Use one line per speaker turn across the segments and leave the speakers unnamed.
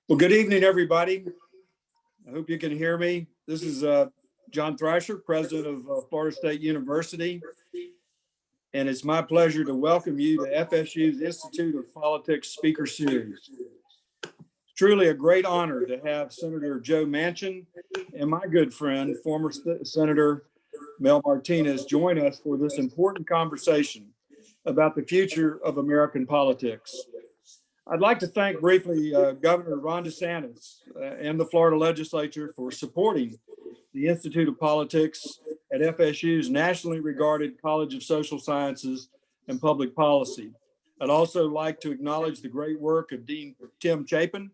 Well, good evening, everybody. I hope you can hear me. This is John Thrasher, president of Florida State University, and it's my pleasure to welcome you to FSU's Institute of Politics Speaker Series. It's truly a great honor to have Senator Joe Manchin and my good friend, former Senator Mel Martinez, join us for this important conversation about the future of American politics. I'd like to thank briefly Governor Ron DeSantis and the Florida legislature for supporting the Institute of Politics at FSU's nationally regarded College of Social Sciences and Public Policy. I'd also like to acknowledge the great work of Dean Tim Chapin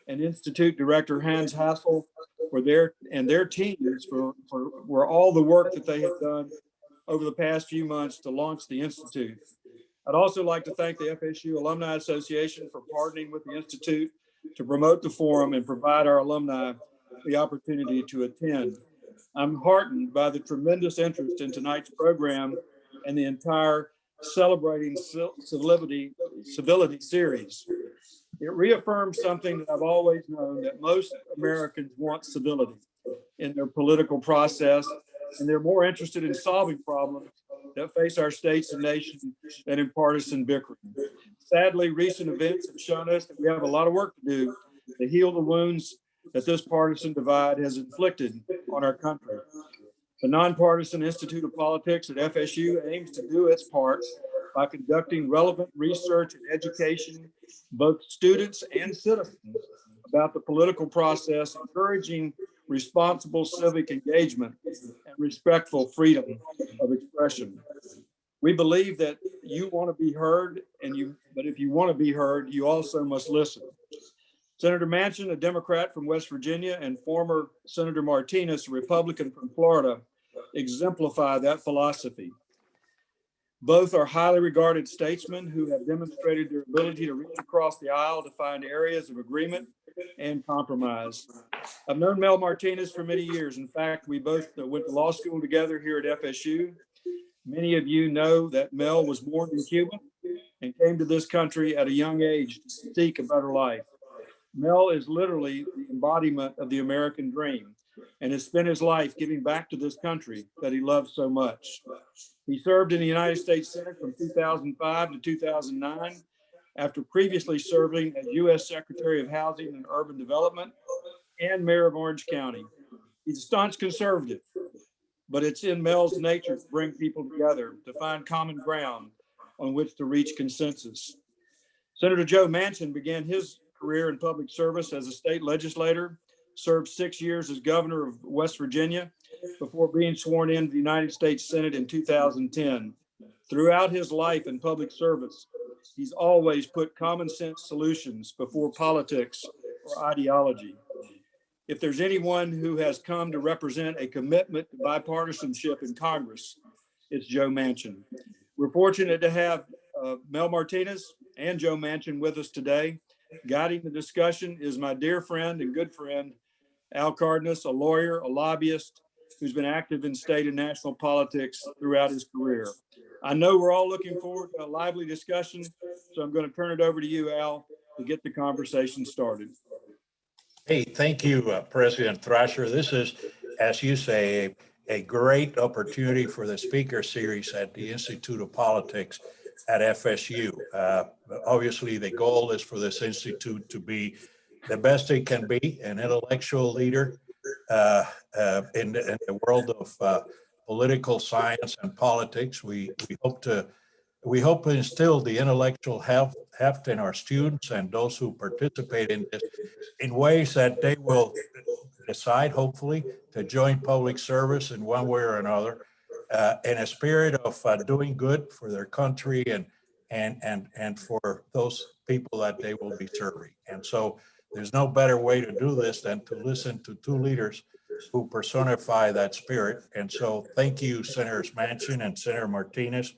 and Institute Director Hans Hassel for their teams for all the work that they have done over the past few months to launch the Institute. I'd also like to thank the FSU Alumni Association for partnering with the Institute to promote the forum and provide our alumni the opportunity to attend. I'm heartened by the tremendous interest in tonight's program and the entire Celebrating Civility series. It reaffirms something that I've always known, that most Americans want civility in their political process, and they're more interested in solving problems that face our states and nations than in partisan bickering. Sadly, recent events have shown us that we have a lot of work to do to heal the wounds that this partisan divide has inflicted on our country. The Nonpartisan Institute of Politics at FSU aims to do its part by conducting relevant research and education, both students and citizens, about the political process, encouraging responsible civic engagement and respectful freedom of expression. We believe that you want to be heard, but if you want to be heard, you also must listen. Senator Manchin, a Democrat from West Virginia, and former Senator Martinez, a Republican from Florida, exemplify that philosophy. Both are highly regarded statesmen who have demonstrated their ability to reach across the aisle to find areas of agreement and compromise. I've known Mel Martinez for many years. In fact, we both went to law school together here at FSU. Many of you know that Mel was born in Cuba and came to this country at a young age to seek a better life. Mel is literally the embodiment of the American dream and has spent his life giving back to this country that he loves so much. He served in the United States Senate from 2005 to 2009, after previously serving as U.S. Secretary of Housing and Urban Development and Mayor of Orange County. He's a staunch conservative, but it's in Mel's nature to bring people together, to find common ground on which to reach consensus. Senator Joe Manchin began his career in public service as a state legislator, served 6 years as governor of West Virginia before being sworn into the United States Senate in 2010. Throughout his life in public service, he's always put common sense solutions before politics or ideology. If there's anyone who has come to represent a commitment to bipartisanship in Congress, it's Joe Manchin. We're fortunate to have Mel Martinez and Joe Manchin with us today. Guiding the discussion is my dear friend and good friend, Al Cardenas, a lawyer, a lobbyist, who's been active in state and national politics throughout his career. I know we're all looking forward to a lively discussion, so I'm going to turn it over to you, Al, to get the conversation started.
Hey, thank you, President Thrasher. This is, as you say, a great opportunity for the speaker series at the Institute of Politics at FSU. Obviously, the goal is for this institute to be the best it can be, an intellectual leader in the world of political science and politics. We hope to instill the intellectual heft in our students and those who participate in this in ways that they will decide, hopefully, to join public service in one way or another, in a spirit of doing good for their country and for those people that they will be serving. And so there's no better way to do this than to listen to two leaders who personify that spirit. And so thank you, Senators Manchin and Senator Martinez.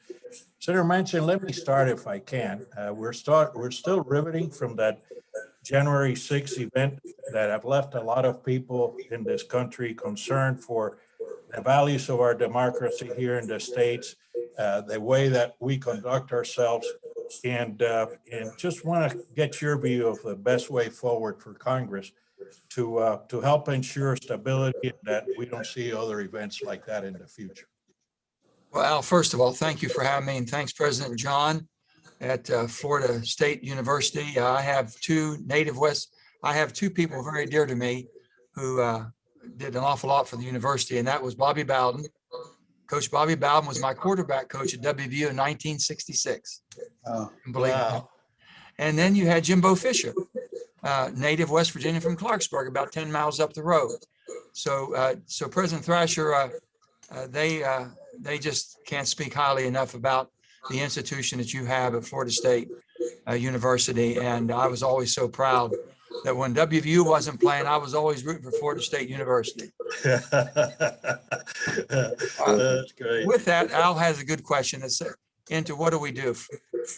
Senator Manchin, let me start if I can. We're still riveting from that January 6th event that have left a lot of people in this country concerned for the values of our democracy here in the States, the way that we conduct ourselves and just want to get your view of the best way forward for Congress to help ensure stability and that we don't see other events like that in the future.
Well, Al, first of all, thank you for having me, and thanks, President John at Florida State University. I have two people very dear to me who did an awful lot for the university, and that was Bobby Bowden. Coach Bobby Bowden was my quarterback coach at WVU in 1966.
Oh,
Believe
wow.
me. And then you had Jimbo Fisher, native West Virginia from Clarksburg, about 10 miles up the road. So President Thrasher, they just can't speak highly enough about the institution that you have at Florida State University. And I was always so proud that when WVU wasn't playing, I was always rooting for Florida State University.
That's great.
With that, Al has a good question into what do we do?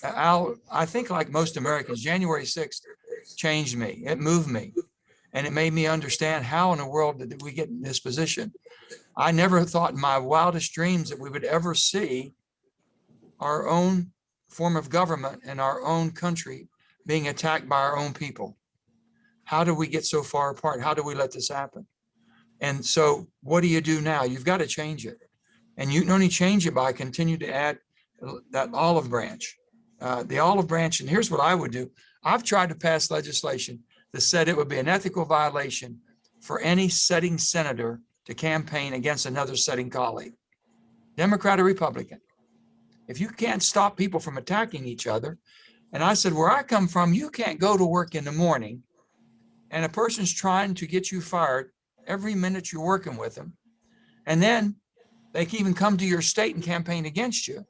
Al, I think like most Americans, January 6th changed me. It moved me. And it made me understand how in the world did we get in this position. I never thought in my wildest dreams that we would ever see our own form of government and our own country being attacked by our own people. How do we get so far apart? How do we let this happen? And so what do you do now? You've got to change it. And you can only change it by continue to add that olive branch. The olive branch, and here's what I would do. I've tried to pass legislation that said it would be an ethical violation for any sitting senator to campaign against another sitting colleague, Democrat or Republican. If you can't stop people from attacking each other, and I said, where I come from, you can't go to work in the morning and a person's trying to get you fired every minute you're working with them. And then they can even come to your state and campaign against you.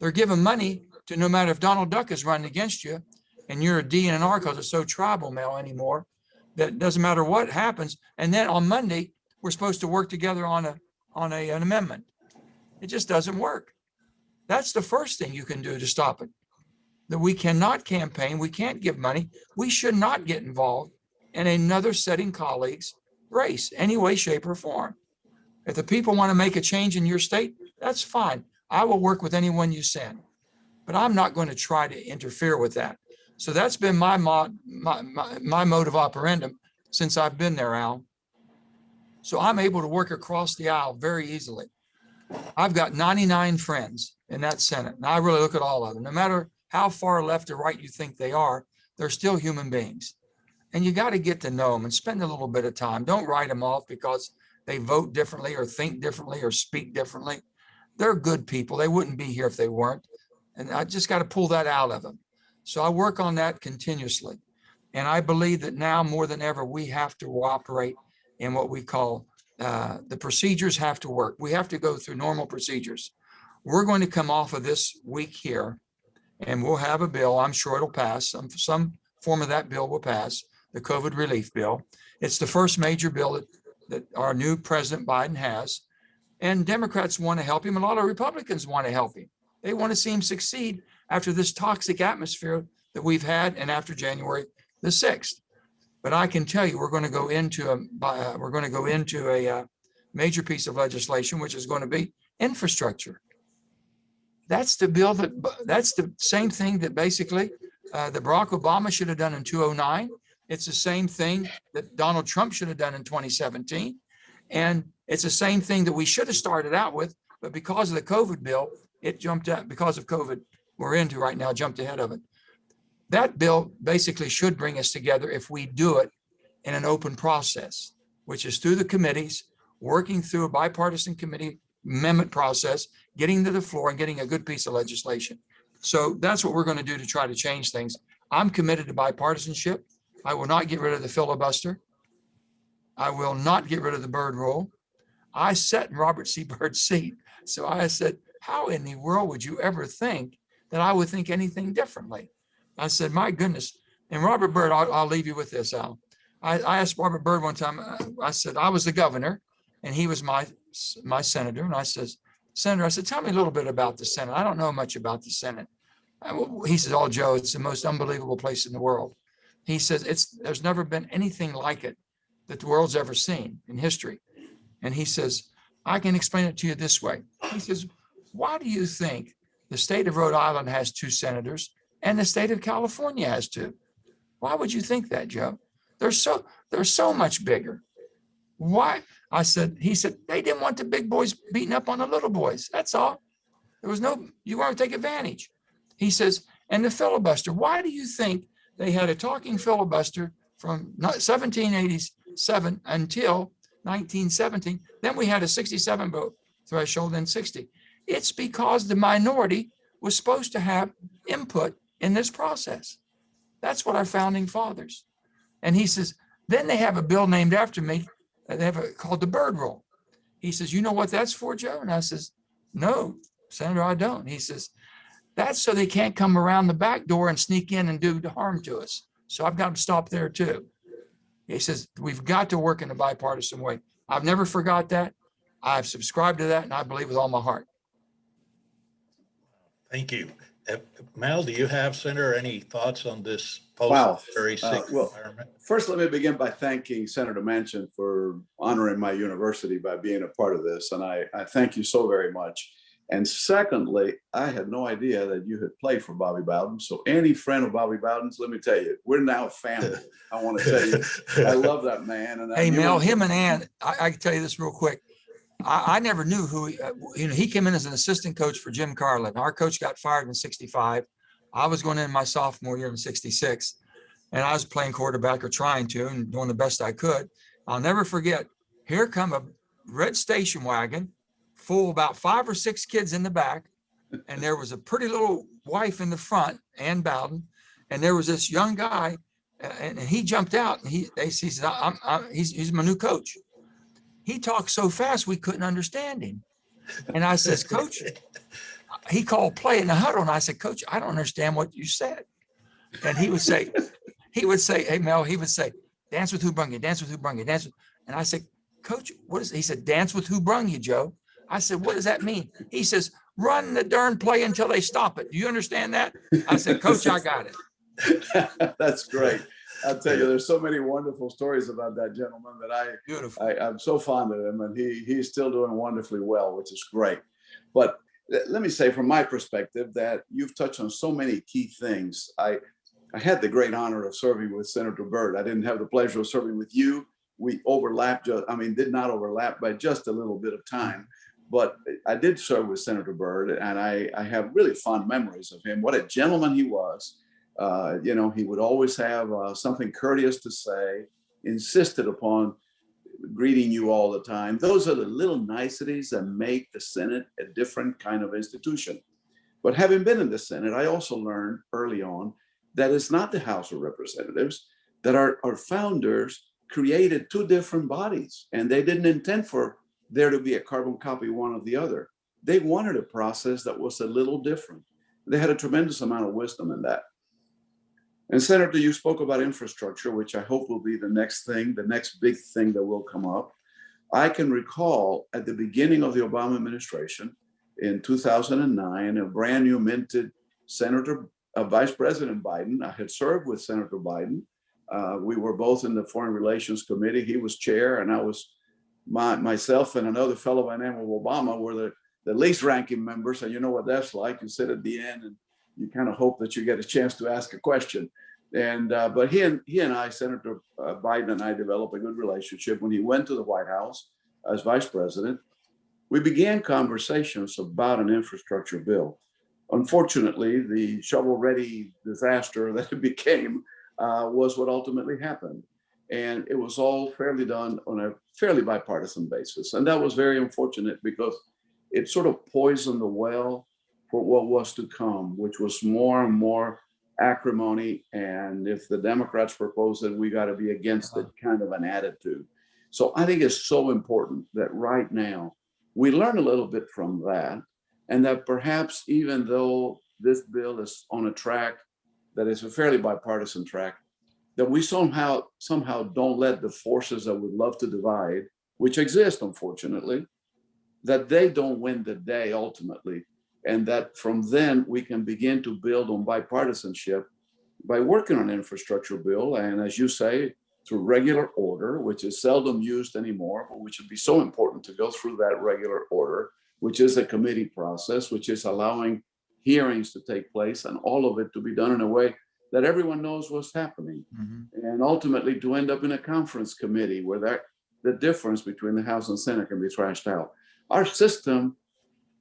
They're giving money to, no matter if Donald Duck is running against you and you're a D and an R because it's so tribal mail anymore, that doesn't matter what happens. And then on Monday, we're supposed to work together on an amendment. It just doesn't work. That's the first thing you can do to stop it. That we cannot campaign, we can't give money. We should not get involved in another sitting colleague's race, any way, shape, or form. If the people want to make a change in your state, that's fine. I will work with anyone you send, but I'm not going to try to interfere with that. So that's been my mode of operandum since I've been there, Al. So I'm able to work across the aisle very easily. I've got 99 friends in that Senate, and I really look at all of them. No matter how far left or right you think they are, they're still human beings. And you got to get to know them and spend a little bit of time. Don't write them off because they vote differently or think differently or speak differently. They're good people. They wouldn't be here if they weren't. And I just got to pull that out of them. So I work on that continuously. And I believe that now more than ever, we have to operate in what we call the procedures have to work. We have to go through normal procedures. We're going to come off of this week here and we'll have a bill. I'm sure it'll pass. Some form of that bill will pass, the COVID relief bill. It's the first major bill that our new President Biden has. And Democrats want to help him. A lot of Republicans want to help him. They want to see him succeed after this toxic atmosphere that we've had and after January the 6th. But I can tell you, we're going to go into a major piece of legislation, which is going to be infrastructure. That's the bill that's the same thing that basically that Barack Obama should have done in 2009. It's the same thing that Donald Trump should have done in 2017. And it's the same thing that we should have started out with, but because of the COVID bill, it jumped out because of COVID we're into right now, jumped ahead of it. That bill basically should bring us together if we do it in an open process, which is through the committees, working through a bipartisan committee amendment process, getting to the floor and getting a good piece of legislation. So that's what we're going to do to try to change things. I'm committed to bipartisanship. I will not get rid of the filibuster. I will not get rid of the Byrd rule. I sat in Robert C. Byrd's seat. So I said, how in the world would you ever think that I would think anything differently? I said, my goodness. And Robert Byrd, I'll leave you with this, Al. I asked Robert Byrd one time, I said, I was the governor and he was my senator. And I says, Senator, I said, tell me a little bit about the Senate. I don't know much about the Senate. He says, oh, Joe, it's the most unbelievable place in the world. He says, there's never been anything like it that the world's ever seen in history. And he says, I can explain it to you this way. He says, why do you think the state of Rhode Island has 2 senators and the state of California has too. Why would you think that, Joe? They're so much bigger. Why? He said, they didn't want the big boys beating up on the little boys. That's all. You weren't taking advantage. He says, and the filibuster, why do you think they had a talking filibuster from 1787 until 1917? Then we had a 67 vote threshold and 60. It's because the minority was supposed to have input in this process. That's what our founding fathers. And he says, then they have a bill named after me. They have called the Byrd Rule. He says, you know what that's for, Joe? And I says, no, Senator, I don't. He says, that's so they can't come around the back door and sneak in and do harm to us. So I've got to stop there too. He says, we've got to work in a bipartisan way. I've never forgot that. I've subscribed to that, and I believe with all my heart.
Thank you. Mel, do you have, Senator, any thoughts on this
Wow.
post-36
Well,
environment?
first, let me begin by thanking Senator Manchin for honoring my university by being a part of this. And I thank you so very much. And secondly, I had no idea that you had played for Bobby Bowden. So any friend of Bobby Bowden's, let me tell you, we're now a family. I want to tell you, I love that man. And
Hey, Mel, him and Ann, I can tell you this real quick. I never knew who he came in as an assistant coach for Jim Carlin. Our coach got fired in 65. I was going in my sophomore year in 66, and I was playing quarterback or trying to and doing the best I could. I'll never forget, here come a red station wagon full about 5 or 6 kids in the back. And there was a pretty little wife in the front, Ann Bowden. And there was this young guy, and he jumped out and he said, he's my new coach. He talked so fast, we couldn't understand him. And I says, Coach, he called play in the huddle. And I said, Coach, I don't understand what you said. And he would say, hey, Mel, he would say, dance with who brung you, dance with who brung you, dance with. And I said, Coach, what is it? He said, dance with who brung you, Joe. I said, what does that mean? He says, run the darn play until they stop it. Do you understand that? I said, Coach, I got it.
That's great. I'll tell you, there's so many wonderful stories about that gentleman that I'm so fond of him, and he's still doing wonderfully well, which is great. But let me say, from my perspective, that you've touched on so many key things. I had the great honor of serving with Senator Byrd. I didn't have the pleasure of serving with you. We overlapped, did not overlap by just a little bit of time. But I did serve with Senator Byrd, and I have really fond memories of him. What a gentleman he was. He would always have something courteous to say, insisted upon greeting you all the time. Those are the little niceties that make the Senate a different kind of institution. But having been in the Senate, I also learned early on that it's not the House of Representatives, that our founders created 2 different bodies, and they didn't intend for there to be a carbon copy one of the other. They wanted a process that was a little different. They had a tremendous amount of wisdom in that. And Senator, you spoke about infrastructure, which I hope will be the next big thing that will come up. I can recall at the beginning of the Obama administration in 2009, a brand new minted Vice President Biden. I had served with Senator Biden. We were both in the Foreign Relations Committee. He was chair, and I was myself and another fellow by the name of Obama were the least ranking members. And you know what that's like. You sit at the end and you kind of hope that you get a chance to ask a question. And but he and I, Senator Biden and I, developed a good relationship. When he went to the White House as vice president, we began conversations about an infrastructure bill. Unfortunately, the shovel-ready disaster that it became was what ultimately happened. And it was all fairly done on a fairly bipartisan basis. And that was very unfortunate because it sort of poisoned the well for what was to come, which was more and more acrimony. And if the Democrats propose it, we got to be against it kind of an attitude. So I think it's so important that right now we learn a little bit from that, and that perhaps even though this bill is on a track that is a fairly bipartisan track, that we somehow don't let the forces that would love to divide, which exist, unfortunately, that they don't win the day ultimately. And that from then we can begin to build on bipartisanship by working on an infrastructure bill. And as you say, through regular order, which is seldom used anymore, but which would be so important to go through that regular order, which is a committee process, which is allowing hearings to take place, and all of it to be done in a way that everyone knows what's happening. And ultimately to end up in a conference committee where the difference between the House and Senate can be thrashed out. Our system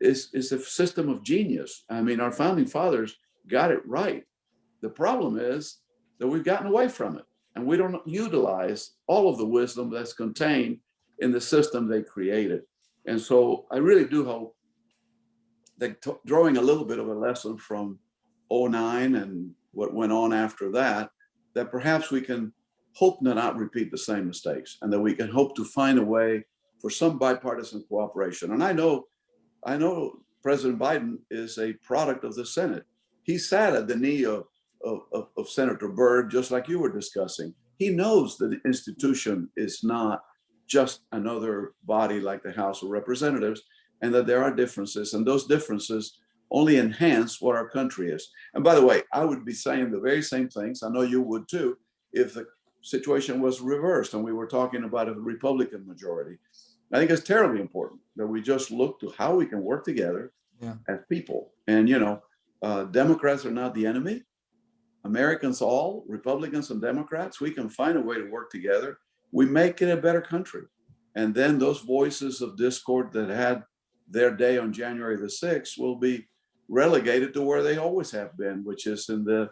is a system of genius. I mean, our founding fathers got it right. The problem is that we've gotten away from it, and we don't utilize all of the wisdom that's contained in the system they created. And so I really do hope that drawing a little bit of a lesson from '09 and what went on after that, that perhaps we can hope to not repeat the same mistakes, and that we can hope to find a way for some bipartisan cooperation. And I know President Biden is a product of the Senate. He sat at the knee of Senator Byrd, just like you were discussing. He knows that the institution is not just another body like the House of Representatives, and that there are differences, and those differences only enhance what our country is. And by the way, I would be saying the very same things, I know you would too, if the situation was reversed and we were talking about a Republican majority. I think it's terribly important that we just look to how we can work together as people. And, Democrats are not the enemy. Americans all, Republicans and Democrats, we can find a way to work together. We make it a better country. And then those voices of discord that had their day on January the 6th will be relegated to where they always have been, which is in the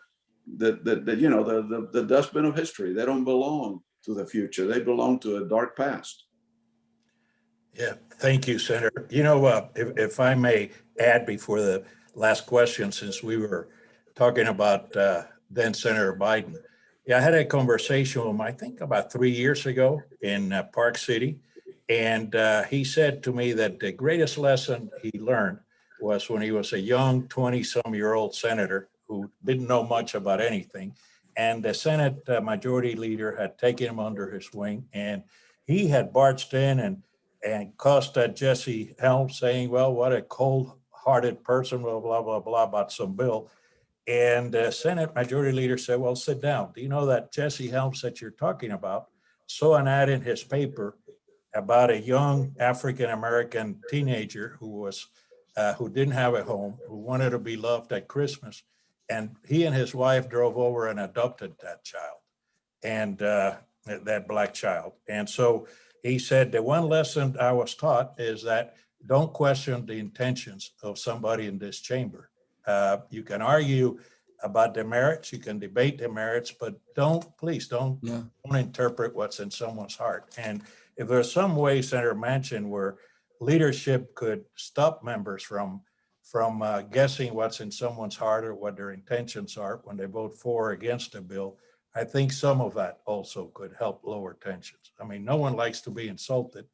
dustbin of history. They don't belong to the future. They belong to a dark past.
Yeah, thank you, Senator. If I may add before the last question, since we were talking about then Senator Biden. Yeah, I had a conversation with him, I think about 3 years ago in Park City. And he said to me that the greatest lesson he learned was when he was a young 20-some-year-old senator who didn't know much about anything. And the Senate majority leader had taken him under his wing. And he had barged in and cussed at Jesse Helms, saying, well, what a cold-hearted person, blah, blah, blah, blah, about some bill. And the Senate majority leader said, well, sit down. Do you know that Jesse Helms that you're talking about saw an ad in his paper about a young African-American teenager who didn't have a home, who wanted to be loved at Christmas. And he and his wife drove over and adopted that child, and that Black child. And so he said, the one lesson I was taught is that don't question the intentions of somebody in this chamber. You can argue about the merits, you can debate the merits, but please don't interpret what's in someone's heart. And if there's some way, Senator Manchin, where leadership could stop members from guessing what's in someone's heart or what their intentions are when they vote for or against a bill, I think some of that also could help lower tensions. I mean, no one likes to be insulted,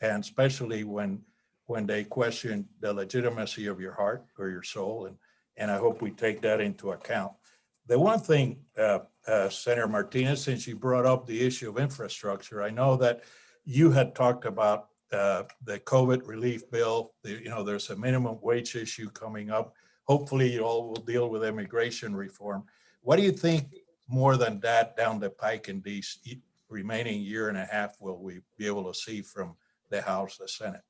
and especially when they question the legitimacy of your heart or your soul, and I hope we take that into account. The one thing, Senator Martinez, since you brought up the issue of infrastructure, I know that you had talked about the COVID relief bill. There's a minimum wage issue coming up. Hopefully you all will deal with immigration reform. What do you think more than that down the pike in these remaining year and a half will we be able to see from the House, the Senate?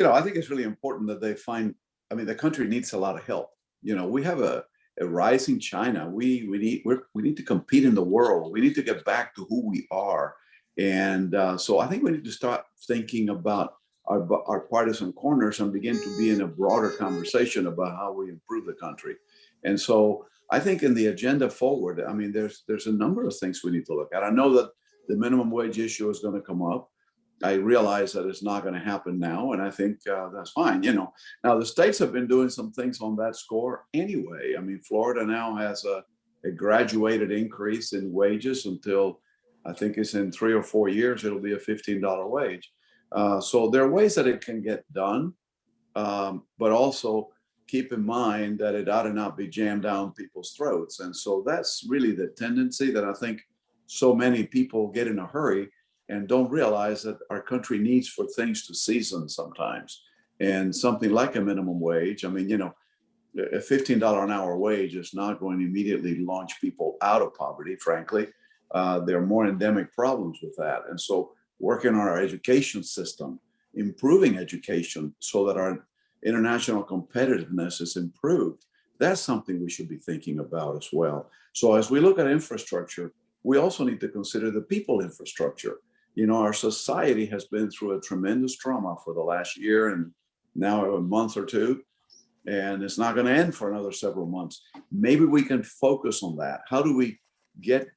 I think it's really important that they find, the country needs a lot of help. We have a rising China. We need to compete in the world. We need to get back to who we are. And so I think we need to start thinking about our partisan corners and begin to be in a broader conversation about how we improve the country. And so I think in the agenda forward, there's a number of things we need to look at. I know that the minimum wage issue is going to come up. I realize that it's not going to happen now, and I think that's fine. Now the states have been doing some things on that score anyway. Florida now has a graduated increase in wages until I think it's in 3 or 4 years, it'll be a $15 wage. So there are ways that it can get done, but also keep in mind that it ought to not be jammed down people's throats. And so that's really the tendency that I think so many people get in a hurry and don't realize that our country needs for things to season sometimes. And something like a minimum wage, a $15 an hour wage is not going to immediately launch people out of poverty, frankly. There are more endemic problems with that. And so working on our education system, improving education so that our international competitiveness is improved, that's something we should be thinking about as well. So as we look at infrastructure, we also need to consider the people infrastructure. You know, our society has been through a tremendous trauma for the last year and now a month or two, and it's not going to end for another several months. Maybe we can focus on that. How do we get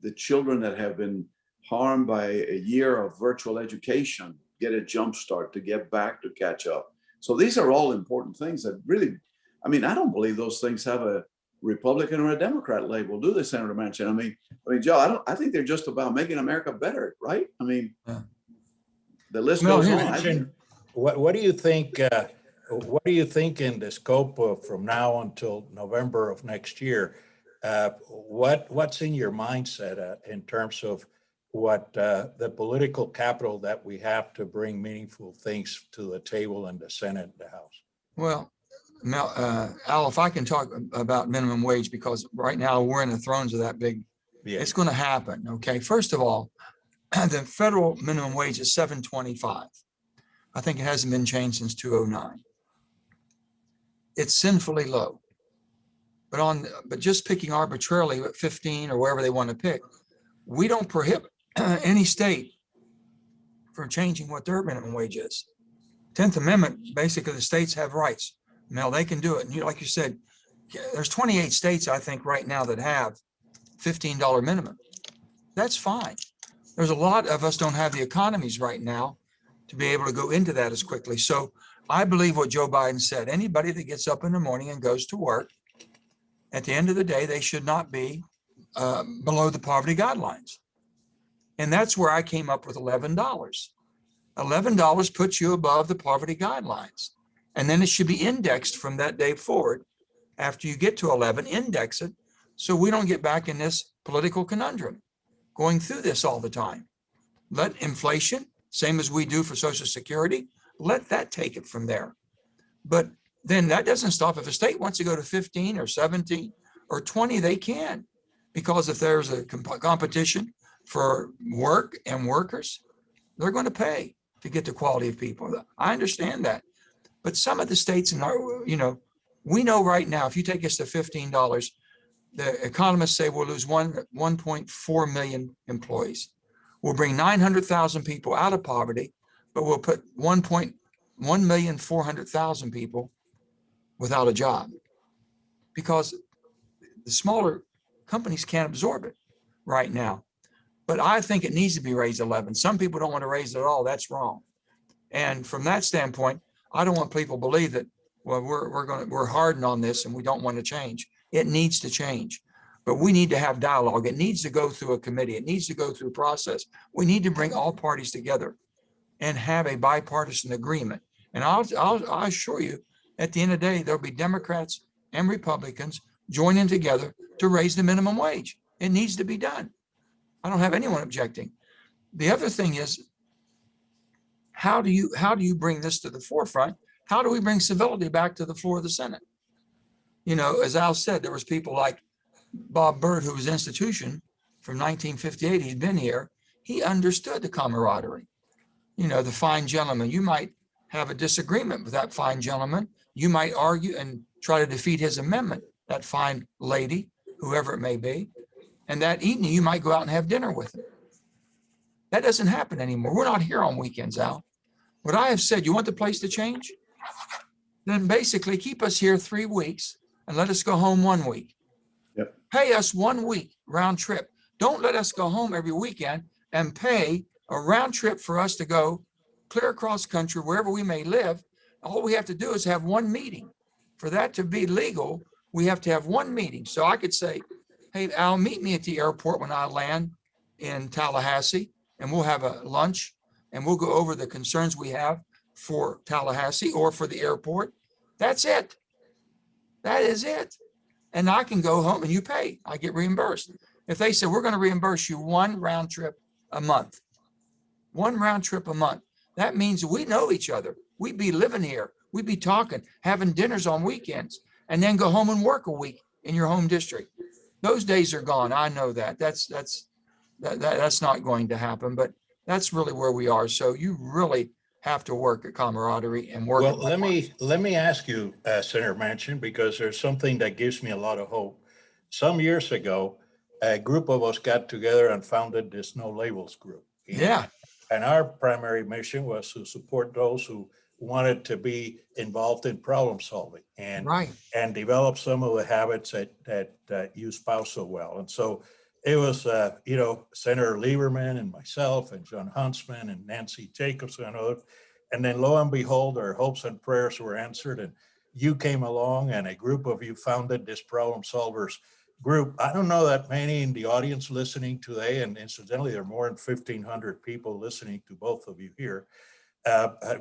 the children that have been harmed by a year of virtual education, get a jump start to get back to catch up? So these are all important things that really, I mean, I don't believe those things have a Republican or a Democrat label, do they, Senator Manchin? I mean, Joe, I think they're just about making America better, right? I mean, the list goes on.
What do you think? What do you think in the scope of from now until November of next year? What's in your mindset in terms of what the political capital that we have to bring meaningful things to the table in the Senate and the House?
Well, Al, if I can talk about minimum wage, because right now we're in the thrones of that big, it's going to happen. Okay. First of all, the federal minimum wage is $7.25. I think it hasn't been changed since 2009. It's sinfully low, but just picking arbitrarily at 15 or wherever they want to pick, we don't prohibit any state from changing what their minimum wage is. 10th Amendment, basically the states have rights. Mel, they can do it. And like you said, there's 28 states, I think, right now that have $15 minimum. That's fine. There's a lot of us don't have the economies right now to be able to go into that as quickly. So I believe what Joe Biden said, anybody that gets up in the morning and goes to work, at the end of the day, they should not be below the poverty guidelines. And that's where I came up with $11. $11 puts you above the poverty guidelines. And then it should be indexed from that day forward. After you get to 11, index it so we don't get back in this political conundrum, going through this all the time. Let inflation, same as we do for Social Security, let that take it from there. But then that doesn't stop. If a state wants to go to 15 or 17 or 20, they can. Because if there's a competition for work and workers, they're going to pay to get the quality of people. I understand that. But some of the states, you know, we know right now, if you take us to $15, the economists say we'll lose 1.4 million employees. We'll bring 900,000 people out of poverty, but we'll put 1,400,000 people without a job because the smaller companies can't absorb it right now. But I think it needs to be raised 11. Some people don't want to raise it at all. That's wrong. And from that standpoint, I don't want people to believe that, well, we're hardened on this and we don't want to change. It needs to change, but we need to have dialogue. It needs to go through a committee. It needs to go through a process. We need to bring all parties together and have a bipartisan agreement. And I'll assure you, at the end of the day, there'll be Democrats and Republicans joining together to raise the minimum wage. It needs to be done. I don't have anyone objecting. The other thing is, how do you bring this to the forefront? How do we bring civility back to the floor of the Senate? You know, as Al said, there was people like Bob Byrd, who was institution from 1958. He'd been here. He understood the camaraderie. You know, the fine gentleman. You might have a disagreement with that fine gentleman. You might argue and try to defeat his amendment, that fine lady, whoever it may be. And that evening, you might go out and have dinner with him. That doesn't happen anymore. We're not here on weekends, Al. What I have said, you want the place to change? Then basically keep us here 3 weeks and let us go home 1 week.
Yep.
Pay us 1 week round trip. Don't let us go home every weekend and pay a round trip for us to go clear across country, wherever we may live. All we have to do is have one meeting. For that to be legal, we have to have one meeting. So I could say, hey, Al, meet me at the airport when I land in Tallahassee, and we'll have a lunch and we'll go over the concerns we have for Tallahassee or for the airport. That's it. That is it. And I can go home and you pay. I get reimbursed. If they say, we're going to reimburse you 1 round trip a month, 1 round trip a month, that means we know each other. We'd be living here. We'd be talking, having dinners on weekends, and then go home and work a week in your home district. Those days are gone. I know that. That's not going to happen, but that's really where we are. So you really have to work at camaraderie and work.
Well, let me ask you, Senator Manchin, because there's something that gives me a lot of hope. Some years ago, a group of us got together and founded this No Labels group.
Yeah.
And our primary mission was to support those who wanted to be involved in problem solving and develop some of the habits that you espouse so well. And so it was, Senator Lieberman and myself and John Huntsman and Nancy Jacobson and others. And then lo and behold, our hopes and prayers were answered. And you came along and a group of you founded this problem solvers group. I don't know that many in the audience listening today, and incidentally, there are more than 1,500 people listening to both of you here.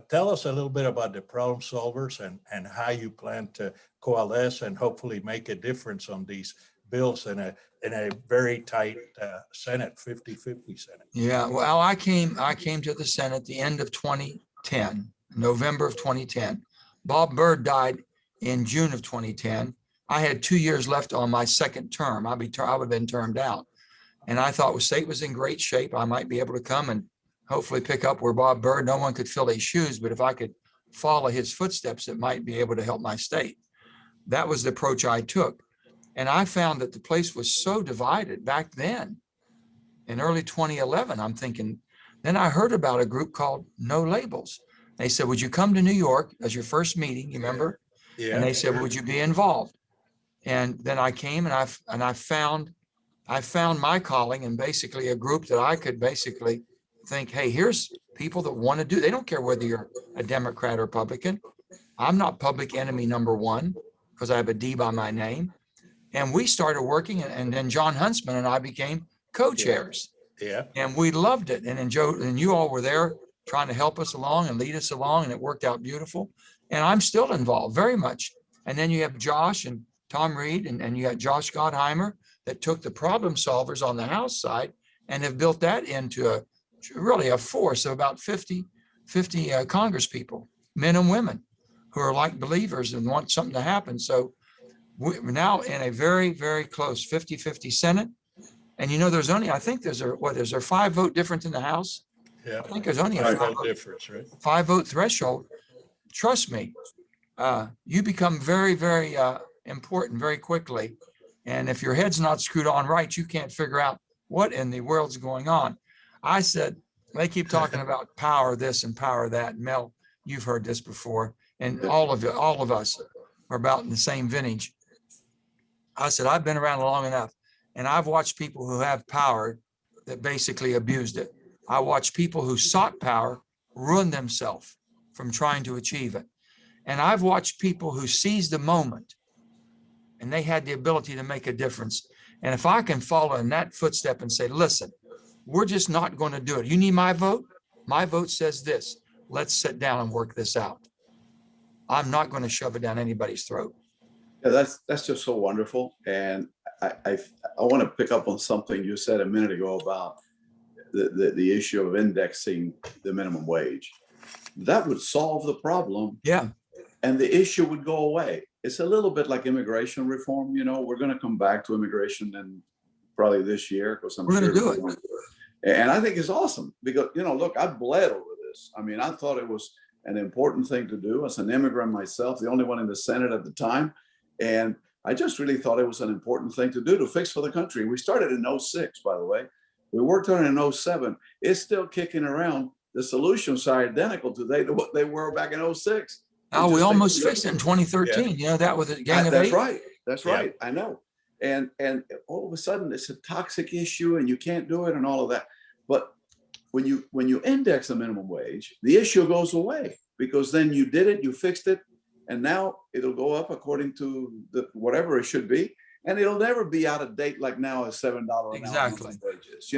Tell us a little bit about the problem solvers and how you plan to coalesce and hopefully make a difference on these bills in a very tight Senate, 50-50 Senate.
Yeah, well, I came to the Senate the end of 2010, November of 2010. Bob Byrd died in June of 2010. I had 2 years left on my second term. I would have been termed out. And I thought the state was in great shape. I might be able to come and hopefully pick up where Bob Byrd, no one could fill his shoes, but if I could follow his footsteps, it might be able to help my state. That was the approach I took. And I found that the place was so divided back then in early 2011. I'm thinking, then I heard about a group called No Labels. They said, would you come to New York as your first meeting? You remember? Yeah. And they said, would you be involved? And then I came and I found my calling and basically a group that I could basically think, hey, here's people that want to do, they don't care whether you're a Democrat or Republican. I'm not public enemy number one because I have a D by my name. And we started working, and then John Huntsman and I became co-chairs.
Yeah.
And we loved it. And then Joe and you all were there trying to help us along and lead us along, and it worked out beautiful. And I'm still involved very much. And then you have Josh and Tom Reed, and you got Josh Gottheimer that took the problem solvers on the House side and have built that into really a force of about 50 Congress people, men and women who are like believers and want something to happen. So we're now in a very, very close 50-50 Senate. And there's only, I think there's a 5-vote difference in the House?
Yeah.
I think there's only a
5-vote difference, right?
5-vote threshold. Trust me, you become very, very important very quickly. And if your head's not screwed on right, you can't figure out what in the world's going on. I said, they keep talking about power this and power that. Mel, you've heard this before. And all of us are about in the same vintage. I said, I've been around long enough, and I've watched people who have power that basically abused it. I watched people who sought power ruin themselves from trying to achieve it. And I've watched people who seized the moment and they had the ability to make a difference. And if I can follow in that footstep and say, listen, we're just not going to do it. You need my vote? My vote says this. Let's sit down and work this out. I'm not going to shove it down anybody's throat.
Yeah, that's just so wonderful. And I want to pick up on something you said a minute ago about the issue of indexing the minimum wage. That would solve the problem.
Yeah. And
the issue would go away. It's a little bit like immigration reform. We're going to come back to immigration and probably this year because we're going to do it. And I think it's awesome because, look, I bled over this. I mean, I thought it was an important thing to do as an immigrant myself, the only one in the Senate at the time. And I just really thought it was an important thing to do to fix for the country. We started in 2006, by the way. We worked on it in 2007. It's still kicking around. The solutions are identical today to what they were back in 2006.
Oh, we almost fixed it in 2013. Yeah. That was a gang of
That's
eight.
Right. That's right. I know. And all of a sudden it's a toxic issue and you can't do it and all of that. But when you index the minimum wage, the issue goes away because then you did it, you fixed it, and now it'll go up according to whatever it should be. And it'll never be out of date like now as $7 an hour minimum wages,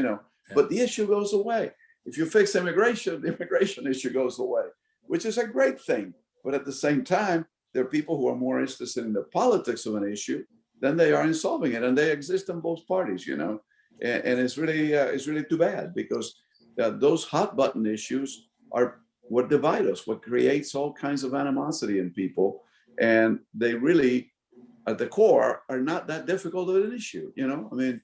But the issue goes away. If you fix immigration, the immigration issue goes away, which is a great thing. But at the same time, there are people who are more interested in the politics of an issue than they are in solving it. And they exist in both parties, And it's really too bad because those hot button issues are what divide us, what creates all kinds of animosity in people. And they really, at the core, are not that difficult of an issue. I mean,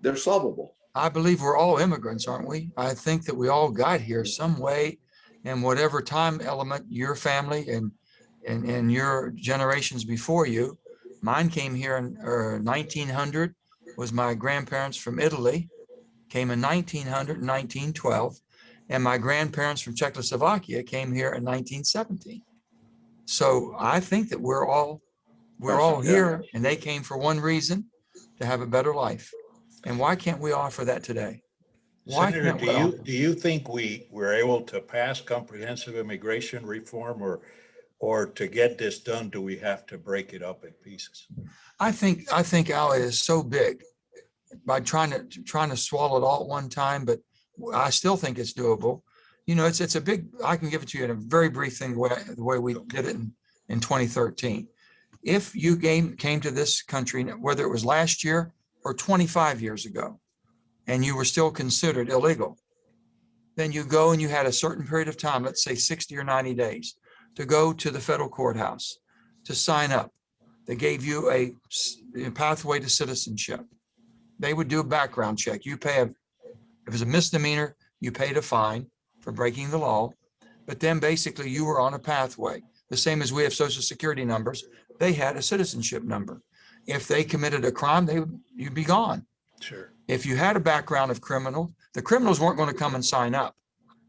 they're solvable.
I believe we're all immigrants, aren't we? I think that we all got here some way. and whatever time element your family and your generations before you. Mine came here in 1900, was my grandparents from Italy, came in 1900 and 1912, and my grandparents from Czechoslovakia came here in 1917. So I think that we're all here, and they came for one reason, to have a better life. And why can't we offer that today? Why
Senator,
can't we?
do you think we were able to pass comprehensive immigration reform, or to get this done, do we have to break it up in pieces?
I think Al is so big by trying to swallow it all at one time, but I still think it's doable. You know, it's a big, I can give it to you in a very brief thing, the way we did it in 2013. If you came to this country, whether it was last year or 25 years ago, and you were still considered illegal, then you go and you had a certain period of time, let's say 60 or 90 days, to go to the federal courthouse to sign up. They gave you a pathway to citizenship. They would do a background check. You pay if it was a misdemeanor, you paid a fine for breaking the law, but then basically you were on a pathway. The same as we have Social Security numbers, they had a citizenship number. If they committed a crime, you'd be gone.
Sure.
If you had a background of criminal, the criminals weren't going to come and sign up.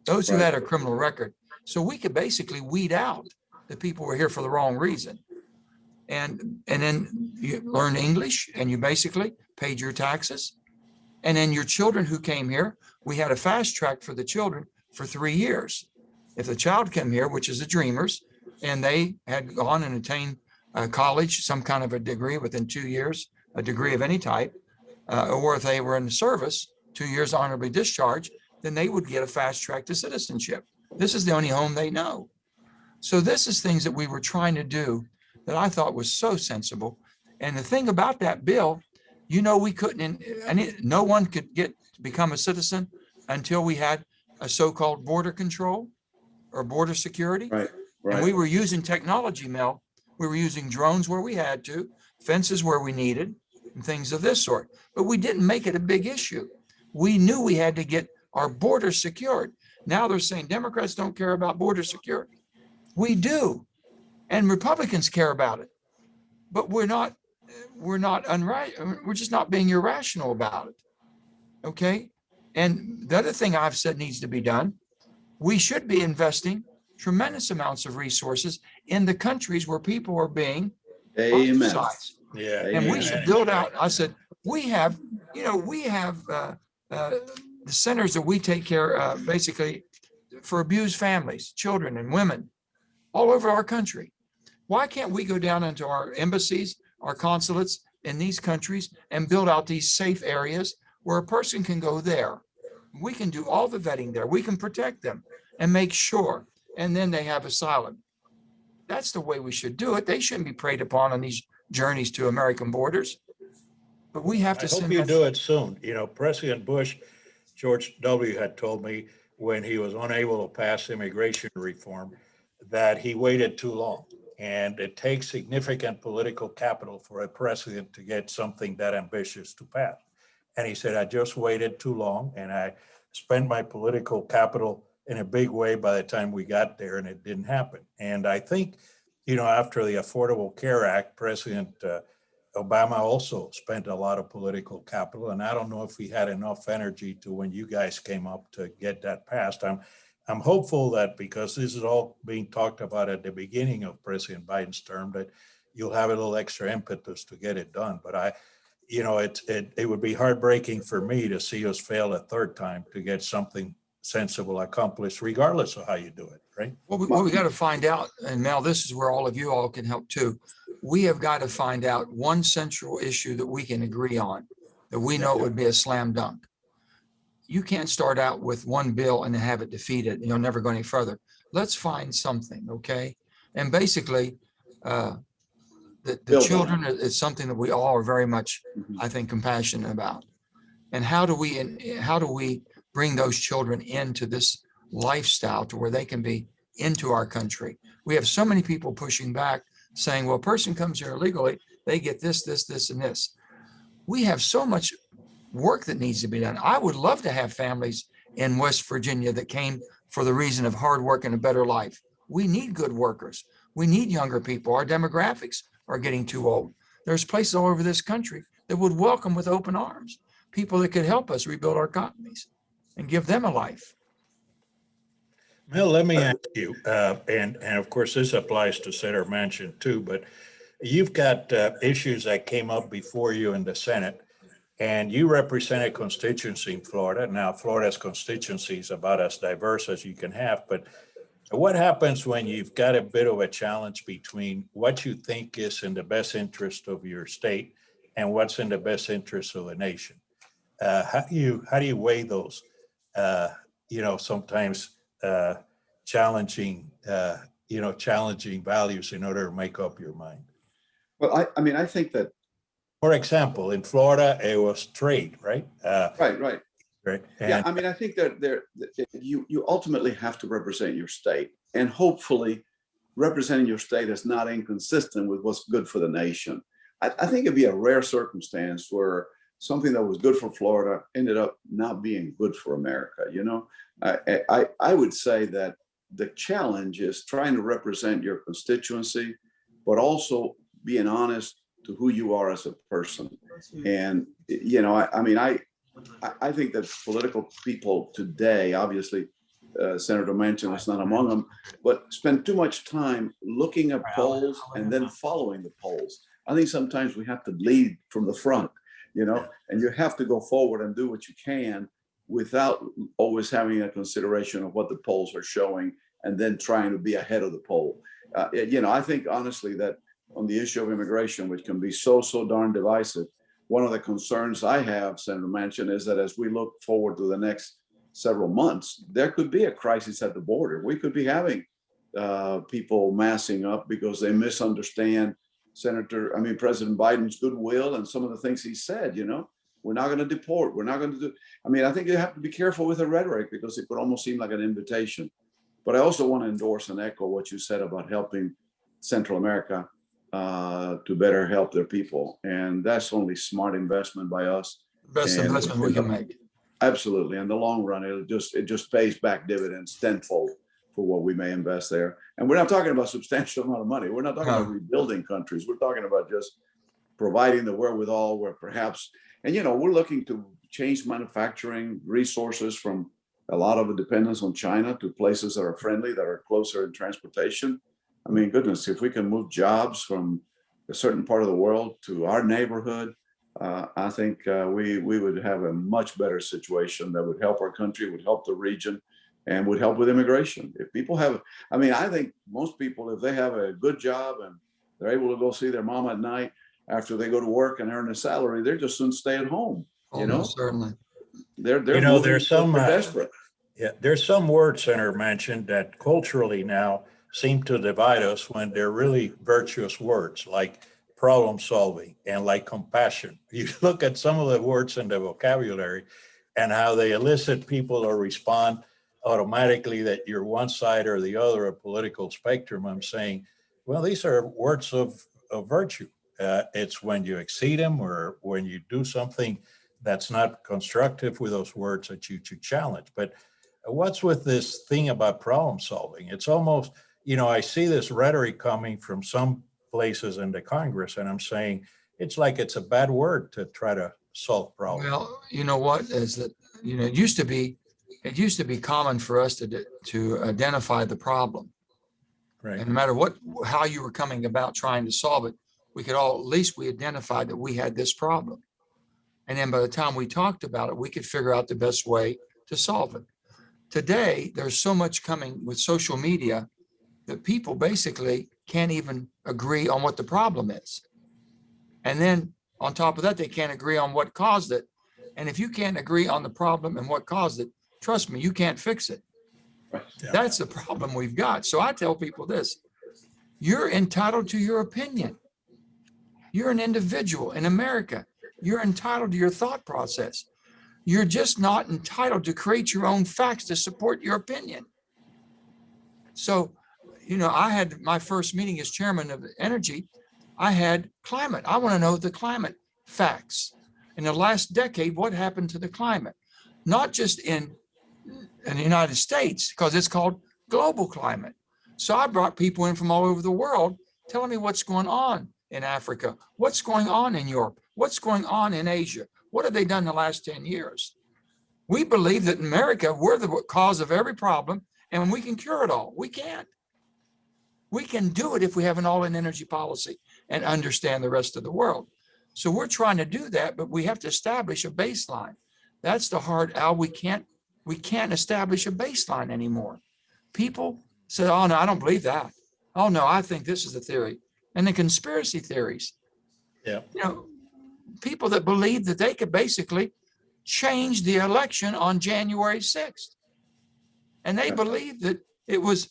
Those who had a criminal record. So we could basically weed out the people who were here for the wrong reason. And then you learn English and you basically paid your taxes. And then your children who came here, we had a fast track for the children for 3 years. If the child came here, which is the Dreamers, and they had gone and attained college, some kind of a degree within 2 years, a degree of any type, or if they were in the service, 2 years honorably discharged, then they would get a fast track to citizenship. This is the only home they know. So this is things that we were trying to do that I thought was so sensible. And the thing about that bill, you know, we couldn't, no one could become a citizen until we had a so-called border control or border security.
Right.
And we were using technology, Mel. We were using drones where we had to, fences where we needed, and things of this sort. But we didn't make it a big issue. We knew we had to get our border secured. Now they're saying Democrats don't care about border security. We do. And Republicans care about it. But we're just not being irrational about it. Okay. And the other thing I've said needs to be done, we should be investing tremendous amounts of resources in the countries where people are being ostracized.
Yeah.
And we should build out. I said, we have the centers that we take care of basically for abused families, children and women all over our country. Why can't we go down into our embassies, our consulates in these countries and build out these safe areas where a person can go there? We can do all the vetting there. We can protect them and make sure, and then they have asylum. That's the way we should do it. They shouldn't be preyed upon on these journeys to American borders. But we have to
I hope you do it soon. You know, President Bush, George W. had told me when he was unable to pass immigration reform that he waited too long. And it takes significant political capital for a president to get something that ambitious to pass. And he said, I just waited too long and I spent my political capital in a big way by the time we got there, and it didn't happen. And I think, you know, after the Affordable Care Act, President Obama also spent a lot of political capital. And I don't know if he had enough energy to, when you guys came up, to get that passed. I'm hopeful that because this is all being talked about at the beginning of President Biden's term, that you'll have a little extra impetus to get it done. But it would be heartbreaking for me to see us fail a third time to get something sensible accomplished, regardless of how you do it, right?
Well, we got to find out, and Mel, this is where all of you all can help too. We have got to find out one central issue that we can agree on, that we know it would be a slam dunk. You can't start out with one bill and then have it defeated and you'll never go any further. Let's find something, okay? And basically, the children is something that we all are very much, I think, compassionate about. And how do we bring those children into this lifestyle to where they can be into our country? We have so many people pushing back saying, well, a person comes here illegally, they get this, this, this, and this. We have so much work that needs to be done. I would love to have families in West Virginia that came for the reason of hard work and a better life. We need good workers. We need younger people. Our demographics are getting too old. There's places all over this country that would welcome with open arms people that could help us rebuild our economies and give them a life.
Mel, let me ask you, and of course this applies to Senator Manchin too, but you've got issues that came up before you in the Senate, and you represent a constituency in Florida. Now, Florida's constituency is about as diverse as you can have, but what happens when you've got a bit of a challenge between what you think is in the best interest of your state and what's in the best interest of the nation? How do you weigh those? Sometimes challenging values in order to make up your mind.
Well, I think that,
for example, in Florida, it was trade, right?
Right.
And,
I think that you ultimately have to represent your state, and hopefully representing your state is not inconsistent with what's good for the nation. I think it'd be a rare circumstance where something that was good for Florida ended up not being good for America. I would say that the challenge is trying to represent your constituency, but also being honest to who you are as a person. And, I think that political people today, obviously, Senator Manchin is not among them, but spend too much time looking at polls and then following the polls. I think sometimes we have to lead from the front, and you have to go forward and do what you can without always having a consideration of what the polls are showing and then trying to be ahead of the poll. I think honestly that on the issue of immigration, which can be so darn divisive, one of the concerns I have, Senator Manchin, is that as we look forward to the next several months, there could be a crisis at the border. We could be having people massing up because they misunderstand President Biden's goodwill and some of the things he said. We're not going to deport. We're not going to do. I think you have to be careful with the rhetoric because it could almost seem like an invitation. But I also want to endorse and echo what you said about helping Central America to better help their people. And that's only smart investment by us.
Best investment we can make.
Absolutely. In the long run, it just pays back dividends tenfold for what we may invest there. And we're not talking about substantial amount of money. We're not talking about rebuilding countries. We're talking about just providing the wherewithal where perhaps, and we're looking to change manufacturing resources from a lot of a dependence on China to places that are friendly, that are closer in transportation. Goodness, if we can move jobs from a certain part of the world to our neighborhood, I think we would have a much better situation that would help our country, would help the region, and would help with immigration. If people have, I think most people, if they have a good job and they're able to go see their mom at night after they go to work and earn a salary, they're just soon stay at home.
Certainly.
There's some desperate.
Yeah, there's some words Senator mentioned that culturally now seem to divide us when they're really virtuous words like problem solving and like compassion. You look at some of the words in the vocabulary and how they elicit people to respond automatically that you're one side or the other of political spectrum. I'm saying, well, these are words of virtue. It's when you exceed them or when you do something that's not constructive with those words that you challenge. But what's with this thing about problem solving? It's almost, I see this rhetoric coming from some places in the Congress, and I'm saying it's like it's a bad word to try to solve problems.
Well, you know what is that? It used to be common for us to identify the problem,
right?
And no matter how you were coming about trying to solve it, we identified that we had this problem, and then by the time we talked about it, we could figure out the best way to solve it. Today, there's so much coming with social media that people basically can't even agree on what the problem is. And then on top of that, they can't agree on what caused it. And if you can't agree on the problem and what caused it, trust me, you can't fix it.
Yeah.
That's the problem we've got. So I tell people this: you're entitled to your opinion. You're an individual in America. You're entitled to your thought process. You're just not entitled to create your own facts to support your opinion. So, I had my first meeting as chairman of energy. I had climate. I want to know the climate facts. In the last decade, what happened to the climate? Not just in in the United States because it's called global climate. So I brought people in from all over the world telling me what's going on in Africa, what's going on in Europe, what's going on in Asia. What have they done the last 10 years? We believe that in America, we're the cause of every problem and we can cure it all. We can't. We can do it if we have an all-in energy policy and understand the rest of the world. So we're trying to do that, but we have to establish a baseline. That's the hard, Al. We can't establish a baseline anymore. People say, oh, no, I don't believe that. Oh, no, I think this is a theory. And the conspiracy theories.
Yeah.
You know, people that believe that they could basically change the election on January 6th. And they believe that it was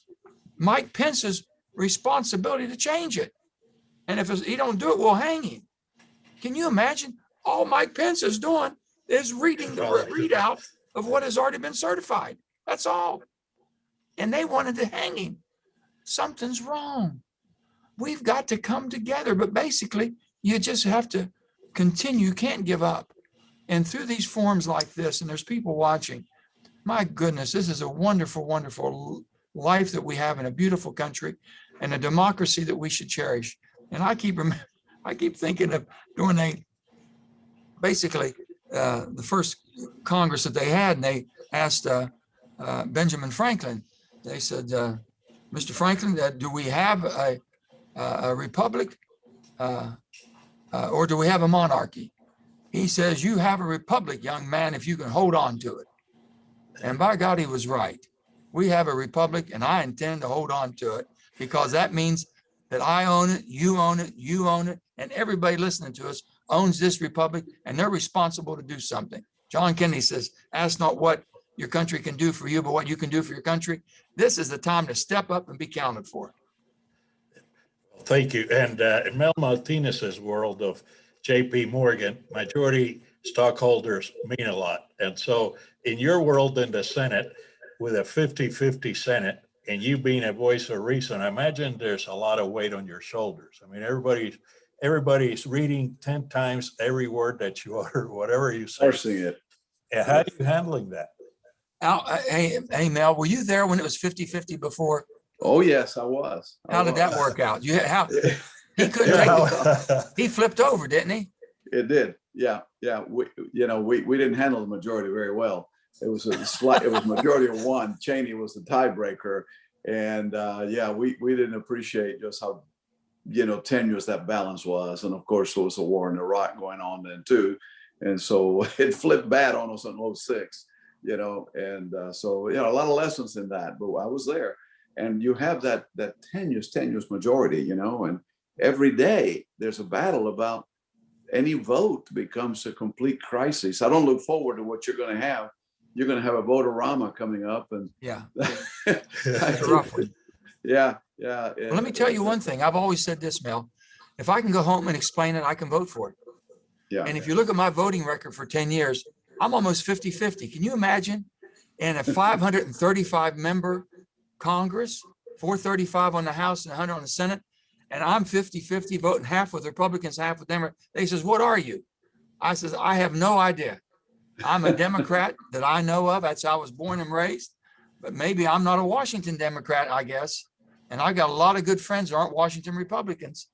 Mike Pence's responsibility to change it. And if he don't do it, we'll hang him. Can you imagine? All Mike Pence is doing is reading the readout of what has already been certified. That's all. And they wanted to hang him. Something's wrong. We've got to come together. But basically, you just have to continue. You can't give up. And through these forums like this, and there's people watching, my goodness, this is a wonderful, wonderful life that we have in a beautiful country and a democracy that we should cherish. And I keep thinking of when they basically the first Congress that they had, and they asked Benjamin Franklin. They said, "Mr. Franklin, do we have a republic or do we have a monarchy?" He says, "You have a republic, young man, if you can hold on to it." And by God, he was right. We have a republic, and I intend to hold on to it because that means that I own it, you own it, you own it, and everybody listening to us owns this republic, and they're responsible to do something. John Kennedy says, "Ask not what your country can do for you, but what you can do for your country." This is the time to step up and be counted for.
Thank you. And in Mel Martinez's world of JP Morgan, majority stockholders mean a lot. And so in your world in the Senate, with a 50-50 Senate, and you being a voice of reason, I imagine there's a lot of weight on your shoulders. I mean, everybody's reading 10 times every word that you utter, whatever you say.
Parsing it.
And how are you handling that?
Al, hey, Mel, were you there when it was 50-50 before?
Oh, yes, I was.
How did that work out? He couldn't take it. He flipped over, didn't he?
It did. Yeah. We didn't handle the majority very well. It was it was majority of one. Cheney was the tiebreaker. And we didn't appreciate just how, tenuous that balance was. And of course, there was a war in Iraq going on then too. And so it flipped bad on us in 2006, so a lot of lessons in that, but I was there. And you have that tenuous majority, and every day there's a battle about any vote becomes a complete crisis. I don't look forward to what you're going to have. You're going to have a vote-a-rama coming up, and
that's a rough one.
Yeah.
Well, let me tell you one thing. I've always said this, Mel. If I can go home and explain it, I can vote for it.
Yeah.
And if you look at my voting record for 10 years, I'm almost 50-50. Can you imagine in a 535 member Congress, 435 on the House and 100 on the Senate, and I'm 50-50 voting half with Republicans, half with Democrats. They says, "What are you?" I says, "I have no idea. I'm a Democrat that I know of. That's how I was born and raised. But maybe I'm not a Washington Democrat, I guess. And I got a lot of good friends who aren't Washington Republicans."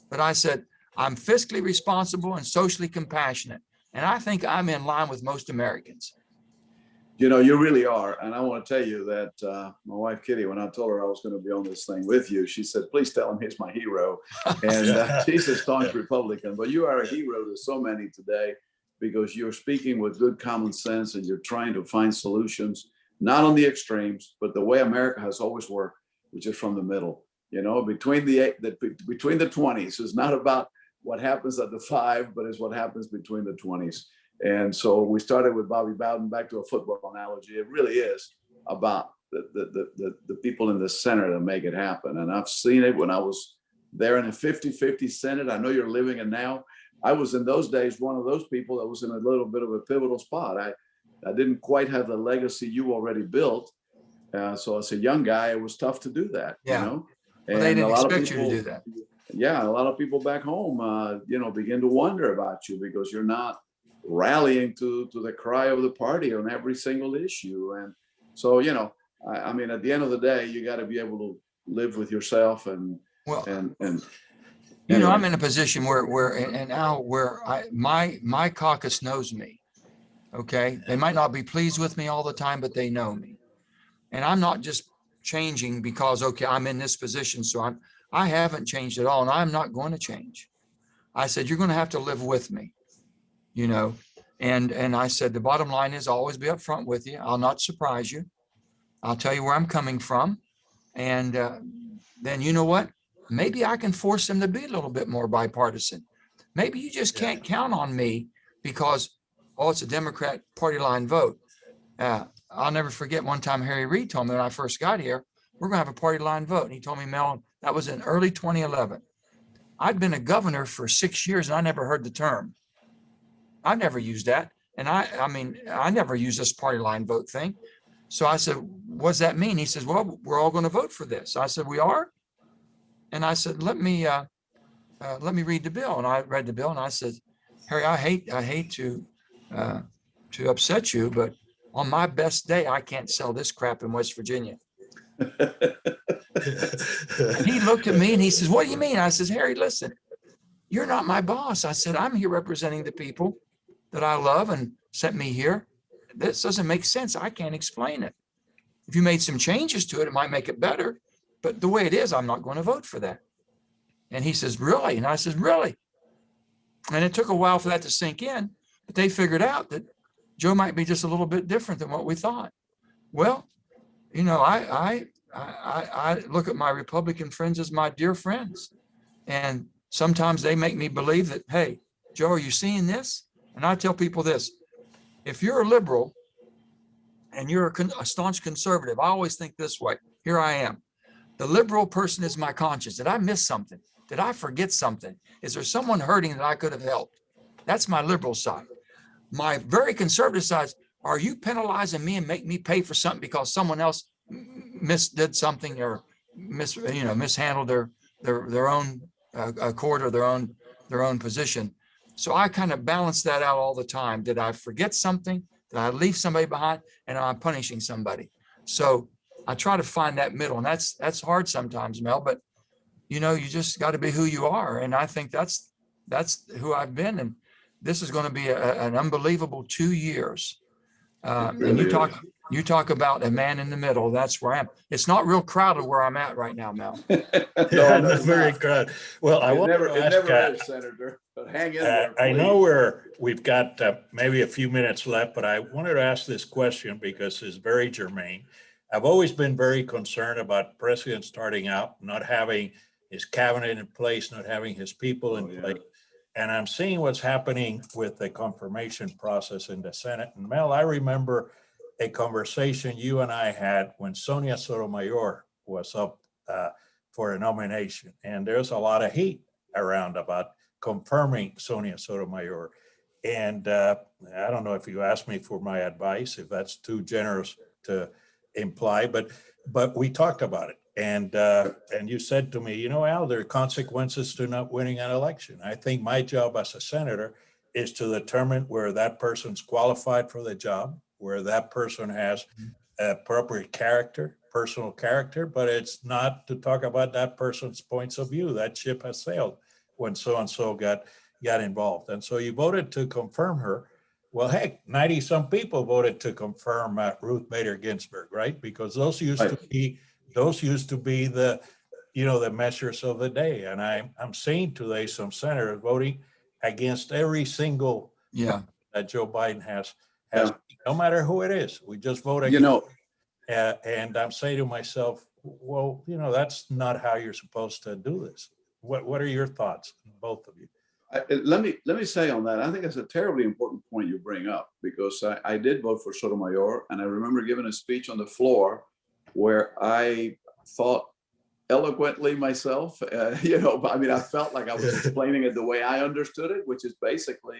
But I said, I'm fiscally responsible and socially compassionate. And I think I'm in line with most Americans.
You really are. And I want to tell you that my wife, Kitty, when I told her I was going to be on this thing with you, she said, "Please tell him he's my hero." And she's a staunch Republican. But you are a hero to so many today because you're speaking with good common sense and you're trying to find solutions, not on the extremes, but the way America has always worked, which is from the middle. Between the 20s is not about what happens at the 5, but it's what happens between the 20s. And so we started with Bobby Bowden, back to a football analogy. It really is about the people in the center that make it happen. And I've seen it when I was there in a 50-50 Senate. I know you're living it now. I was in those days one of those people that was in a little bit of a pivotal spot. I didn't quite have the legacy you already built. So as a young guy, it was tough to do that.
Well, they didn't expect you to do that.
Yeah, a lot of people back home, begin to wonder about you because you're not rallying to the cry of the party on every single issue. So, you know, I mean, at the end of the day, you got to be able to live with yourself and,
Well,
and
you know,
anyway.
I'm in a position and now where my caucus knows me. Okay. They might not be pleased with me all the time, but they know me. And I'm not just changing because, okay, I'm in this position. So I haven't changed at all. And I'm not going to change. I said, you're going to have to live with me, you know? And I said, the bottom line is I'll always be upfront with you. I'll not surprise you. I'll tell you where I'm coming from. And then you know what? Maybe I can force them to be a little bit more bipartisan. Maybe you just can't count on me because, oh, it's a Democrat party line vote. I'll never forget one time Harry Reid told me when I first got here, we're going to have a party line vote. And he told me, Mel, that was in early 2011. I'd been a governor for 6 years and I never heard the term. I never used that. And I mean, I never used this party line vote thing. So I said, what does that mean? He says, well, we're all going to vote for this. I said, we are? And I said, let me read the bill. And I read the bill and I said, Harry, I hate to upset you, but on my best day, I can't sell this crap in West Virginia. And he looked at me and he says, what do you mean? I says, Harry, listen, you're not my boss. I said, I'm here representing the people that I love and sent me here. This doesn't make sense. I can't explain it. If you made some changes to it, it might make it better. But the way it is, I'm not going to vote for that. And he says, really? And I says, really? And it took a while for that to sink in, but they figured out that Joe might be just a little bit different than what we thought. Well, you know, I look at my Republican friends as my dear friends. And sometimes they make me believe that, hey, Joe, are you seeing this? And I tell people this, if you're a liberal and you're a staunch conservative, I always think this way. Here I am. The liberal person is my conscience. Did I miss something? Did I forget something? Is there someone hurting that I could have helped? That's my liberal side. My very conservative side is, are you penalizing me and make me pay for something because someone else did something or mishandled their own accord or their own position? So I kind of balance that out all the time. Did I forget something? Did I leave somebody behind? And am I punishing somebody? So I try to find that middle, and that's hard sometimes, Mel, but you know, you just got to be who you are. And I think that's who I've been. And this is going to be an unbelievable 2 years. And you talk about a man in the middle. That's where I am. It's not real crowded where I'm at right now, Mel.
No, not very crowded. Well, I want to ask,
never is, Senator, but hang in there.
I know we've got maybe a few minutes left, but I wanted to ask this question because it's very germane. I've always been very concerned about president starting out, not having his cabinet in place, not having his people in place. And I'm seeing what's happening with the confirmation process in the Senate. And Mel, I remember a conversation you and I had when Sonia Sotomayor was up for a nomination. And there's a lot of heat around about confirming Sonia Sotomayor. And I don't know if you asked me for my advice, if that's too generous to imply, but we talked about it. And you said to me, you know, Al, there are consequences to not winning an election. I think my job as a senator is to determine where that person's qualified for the job, where that person has appropriate character, personal character, but it's not to talk about that person's points of view. That ship has sailed when so-and-so got involved. And so you voted to confirm her. Well, heck, 90 some people voted to confirm Ruth Bader Ginsburg, right? Because those used to be the, you know, the measures of the day. And I'm seeing today some senators voting against every single that Joe Biden has, no matter who it is. We just vote against. You know, and I'm saying to myself, well, you know, that's not how you're supposed to do this. What are your thoughts, both of you?
Let me say on that, I think it's a terribly important point you bring up, because I did vote for Sotomayor, and I remember giving a speech on the floor where I thought eloquently myself, you know, I mean, I felt like I was explaining it the way I understood it, which is basically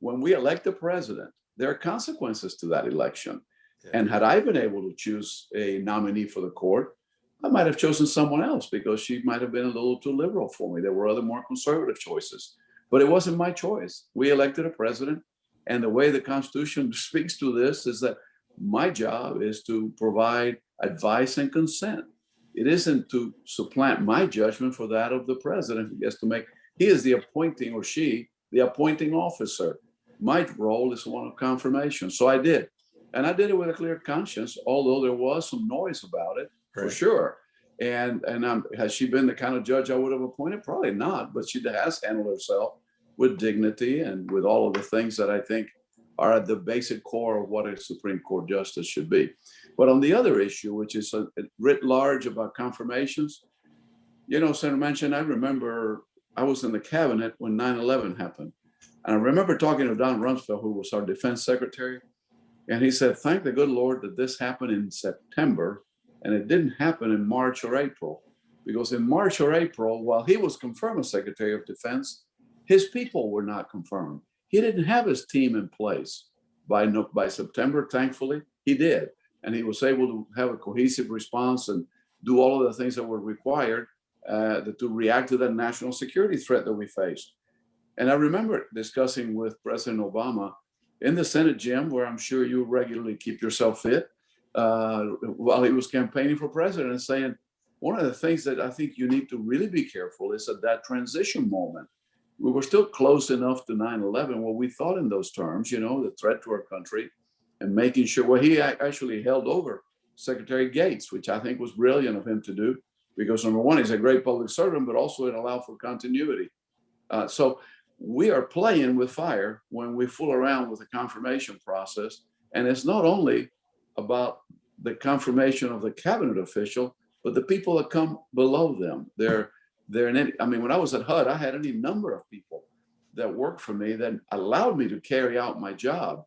when we elect a president, there are consequences to that election. Yeah. And had I been able to choose a nominee for the court, I might have chosen someone else because she might have been a little too liberal for me. There were other more conservative choices, but it wasn't my choice. We elected a president, and the way the Constitution speaks to this is that My job is to provide advice and consent. It isn't to supplant my judgment for that of the president who gets to make, he is the appointing, or she, the appointing officer. My role is one of confirmation. So I did. And I did it with a clear conscience, although there was some noise about it, for sure. And has she been the kind of judge I would have appointed? Probably not, but she has handled herself with dignity and with all of the things that I think are at the basic core of what a Supreme Court justice should be. But on the other issue, which is writ large about confirmations, Senator Manchin, I remember I was in the cabinet when 9/11 happened. And I remember talking to Don Rumsfeld, who was our defense secretary. And he said, thank the good Lord that this happened in September and it didn't happen in March or April. Because in March or April, while he was confirmed as Secretary of Defense, his people were not confirmed. He didn't have his team in place. By September, thankfully, he did. And he was able to have a cohesive response and do all of the things that were required to react to that national security threat that we faced. And I remember discussing with President Obama in the Senate gym, where I'm sure you regularly keep yourself fit, while he was campaigning for president, and saying, one of the things that I think you need to really be careful is at that transition moment. We were still close enough to 9/11 where we thought in those terms, the threat to our country, and making sure, well, he actually held over Secretary Gates, which I think was brilliant of him to do, because number one, he's a great public servant, but also it allowed for continuity. So we are playing with fire when we fool around with the confirmation process. And it's not only about the confirmation of the cabinet official, but the people that come below them. When I was at HUD, I had any number of people that worked for me that allowed me to carry out my job,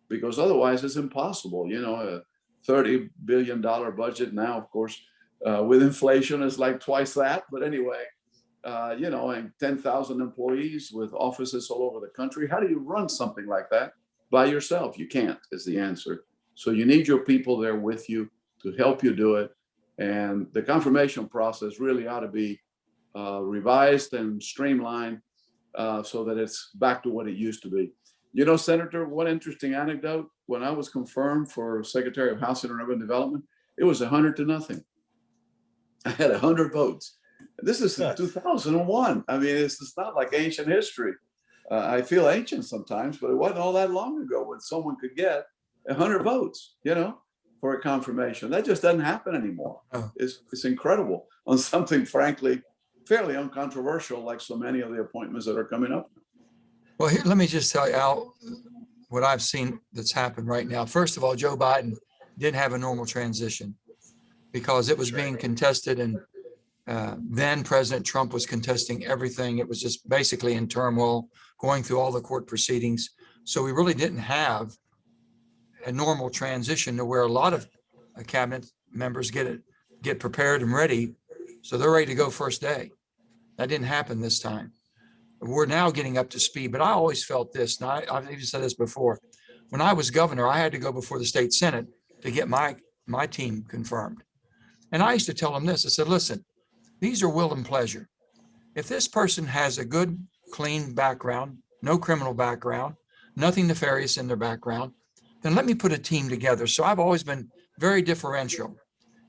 because otherwise it's impossible. A $30 billion budget now, of course, with inflation is like twice that. But anyway, and 10,000 employees with offices all over the country. How do you run something like that by yourself? You can't, is the answer. So you need your people there with you to help you do it. And the confirmation process really ought to be revised and streamlined so that it's back to what it used to be. Senator, one interesting anecdote, when I was confirmed for Secretary of Housing and Urban Development, it was 100-0. I had 100 votes. This is 2001. It's not like ancient history. I feel ancient sometimes, but it wasn't all that long ago when someone could get 100 votes, for a confirmation. That just doesn't happen anymore. Oh. It's incredible on something, frankly, fairly uncontroversial, like so many of the appointments that are coming up.
Well, here, let me just tell you, Al, what I've seen that's happened right now. First of all, Joe Biden didn't have a normal transition because it was being contested, and then President Trump was contesting everything. It was just basically in turmoil, going through all the court proceedings. So we really didn't have a normal transition to where a lot of cabinet members get prepared and ready, so they're ready to go first day. That didn't happen this time. We're now getting up to speed, but I always felt this, and I've even said this before. When I was governor, I had to go before the state Senate to get my team confirmed. And I used to tell them this. I said, listen, these are will and pleasure. If this person has a good, clean background, no criminal background, nothing nefarious in their background, then let me put a team together. So I've always been very differential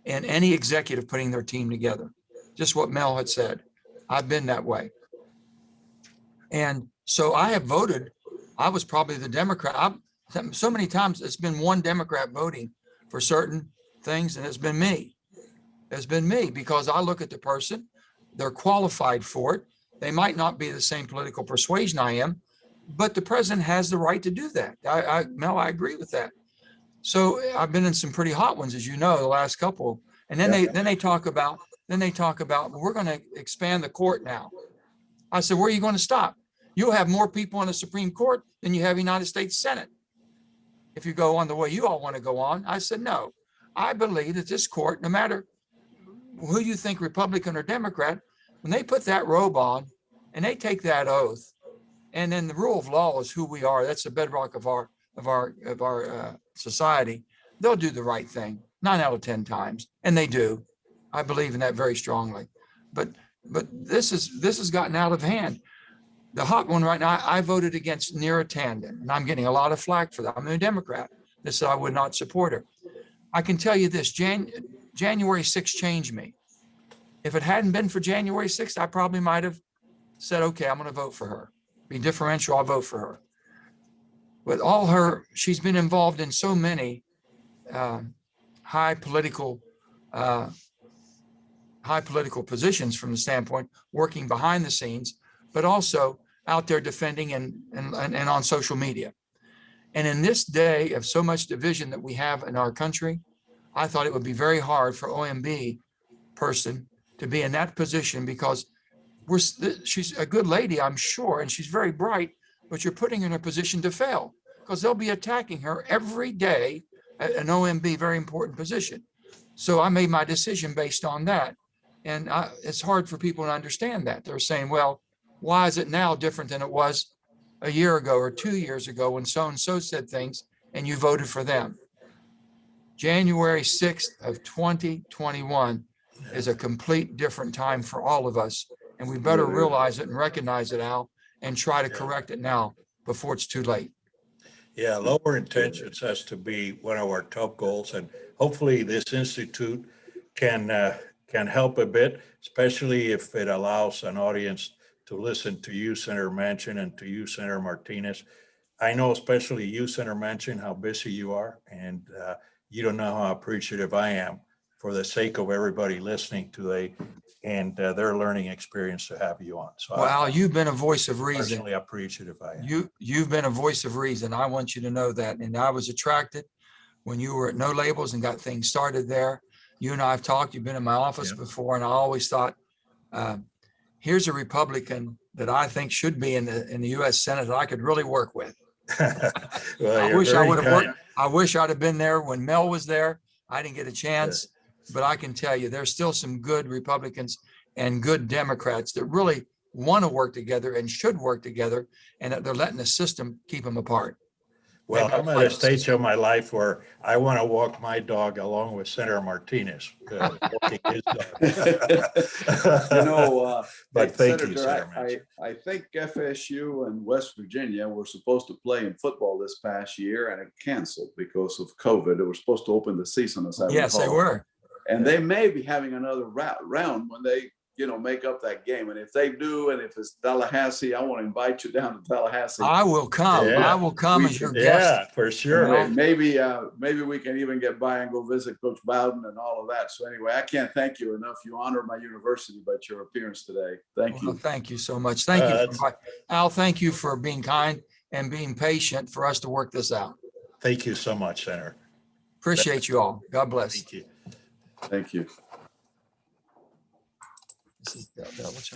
in any executive putting their team together. Just what Mel had said. I've been that way. And so I have voted. I was probably the Democrat. So many times it's been one Democrat voting for certain things, and it's been me. It's been me because I look at the person, they're qualified for it. They might not be the same political persuasion I am, but the president has the right to do that. Mel, I agree with that. So I've been in some pretty hot ones, as you know, the last couple. And then they talk about we're going to expand the court now. I said, where are you going to stop? You'll have more people in the Supreme Court than you have United States Senate. If you go on the way you all want to go on. I said, no, I believe that this court, no matter who you think, Republican or Democrat, when they put that robe on and they take that oath, and then the rule of law is who we are. That's the bedrock of our society. They'll do the right thing 9 out of 10 times, and they do. I believe in that very strongly. But this has gotten out of hand. The hot one right now, I voted against Neera Tanden, and I'm getting a lot of flack for that. I'm a Democrat. that said I would not support her. I can tell you this, January 6th changed me. If it hadn't been for January 6th, I probably might have said, okay, I'm going to vote for her. Be differential, I'll vote for her. But she's been involved in so many high political positions from the standpoint, working behind the scenes, but also out there defending and on social media. And in this day of so much division that we have in our country, I thought it would be very hard for OMB person to be in that position, because she's a good lady, I'm sure, and she's very bright, but you're putting her in a position to fail, because they'll be attacking her every day at an OMB very important position. So I made my decision based on that. And it's hard for people to understand that. They're saying, well, why is it now different than it was a year ago or 2 years ago when so-and-so said things and you voted for them? January 6th of 2021 is a complete different time for all of us. And we better realize it and recognize it, Al, and try to correct it now before it's too late.
Yeah, lower intentions has to be one of our top goals, and hopefully this institute can help a bit, especially if it allows an audience to listen to you, Senator Manchin, and to you, Senator Martinez. I know, especially you, Senator Manchin, how busy you are, and you don't know how appreciative I am for the sake of everybody listening today and their learning experience to have you on. So,
well, Al, you've been a voice of reason.
Personally appreciative I am.
You've been a voice of reason. I want you to know that. And I was attracted when you were at No Labels and got things started there. You and I have talked. You've been in my office before, and I always thought, here's a Republican that I think should be in the U.S. Senate that I could really work with.
Well,
I wish I would have worked. I wish I'd have been there when Mel was there. I didn't get a chance, but I can tell you there's still some good Republicans and good Democrats that really want to work together and should work together, and that they're letting the system keep them apart.
Well, I'm at a stage of my life where I want to walk my dog along with Senator Martinez, walking his dog. But thank you, Senator Manchin.
I think FSU and West Virginia were supposed to play in football this past year, and it canceled because of COVID. They were supposed to open the season, as I recall.
Yes, they were.
And they may be having another round when they, make up that game. And if they do, and if it's Tallahassee, I want to invite you down to Tallahassee.
I will come.
Yeah.
I will come as your guest.
Yeah, for sure.
Maybe we can even get by and go visit Coach Bowden and all of that. So anyway, I can't thank you enough. You honor my university by your appearance today. Thank you.
Thank you so much. Thank you. Al, thank you for being kind and being patient for us to work this out.
Thank you so much, Senator.
Appreciate you all. God bless.
Thank you.
Thank you.
This is what's her